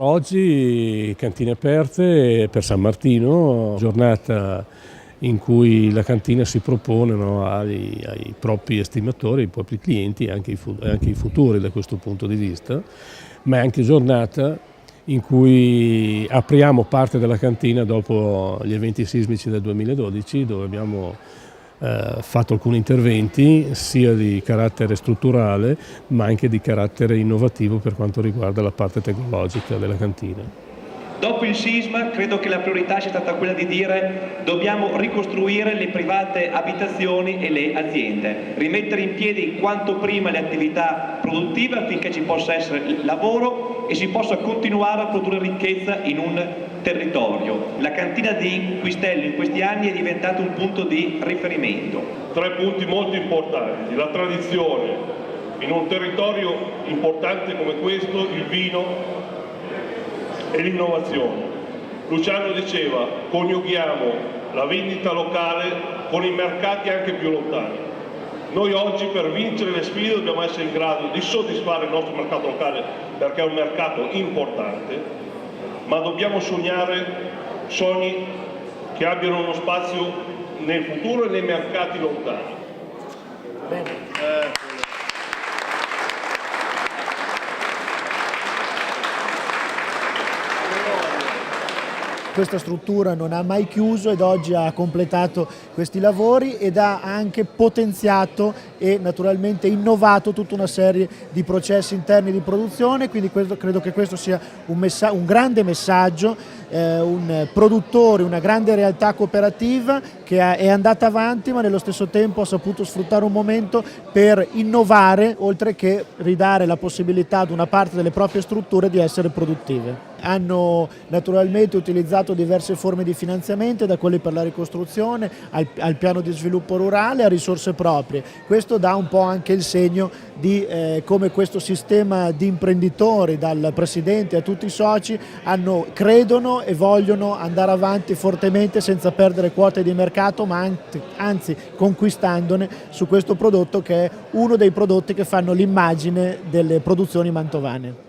Oggi cantine aperte per San Martino, giornata in cui la cantina si propone, no, ai propri estimatori, ai propri clienti e anche ai futuri da questo punto di vista, ma è anche giornata in cui apriamo parte della cantina dopo gli eventi sismici del 2012, dove abbiamo fatto alcuni interventi sia di carattere strutturale ma anche di carattere innovativo per quanto riguarda la parte tecnologica della cantina. Dopo il sisma credo che la priorità sia stata quella di dire dobbiamo ricostruire le private abitazioni e le aziende, rimettere in piedi quanto prima le attività produttive affinché ci possa essere lavoro e si possa continuare a produrre ricchezza in un territorio. La cantina di Quistello in questi anni è diventata un punto di riferimento. 3 punti molto importanti: la tradizione in un territorio importante come questo, il vino e l'innovazione. Luciano diceva: coniughiamo la vendita locale con i mercati anche più lontani. Noi oggi per vincere le sfide dobbiamo essere in grado di soddisfare il nostro mercato locale, perché è un mercato importante, ma dobbiamo sognare sogni che abbiano uno spazio nel futuro e nei mercati lontani. Bene. Questa struttura non ha mai chiuso ed oggi ha completato questi lavori ed ha anche potenziato e naturalmente innovato tutta una serie di processi interni di produzione, quindi credo che questo sia un grande messaggio, un produttore, una grande realtà cooperativa che è andata avanti ma nello stesso tempo ha saputo sfruttare un momento per innovare, oltre che ridare la possibilità ad una parte delle proprie strutture di essere produttive. Hanno naturalmente utilizzato diverse forme di finanziamento, da quelli per la ricostruzione al piano di sviluppo rurale a risorse proprie. Questo dà un po' anche il segno di come questo sistema di imprenditori, dal presidente a tutti i soci, credono e vogliono andare avanti fortemente senza perdere quote di mercato, ma anzi conquistandone su questo prodotto che è uno dei prodotti che fanno l'immagine delle produzioni mantovane.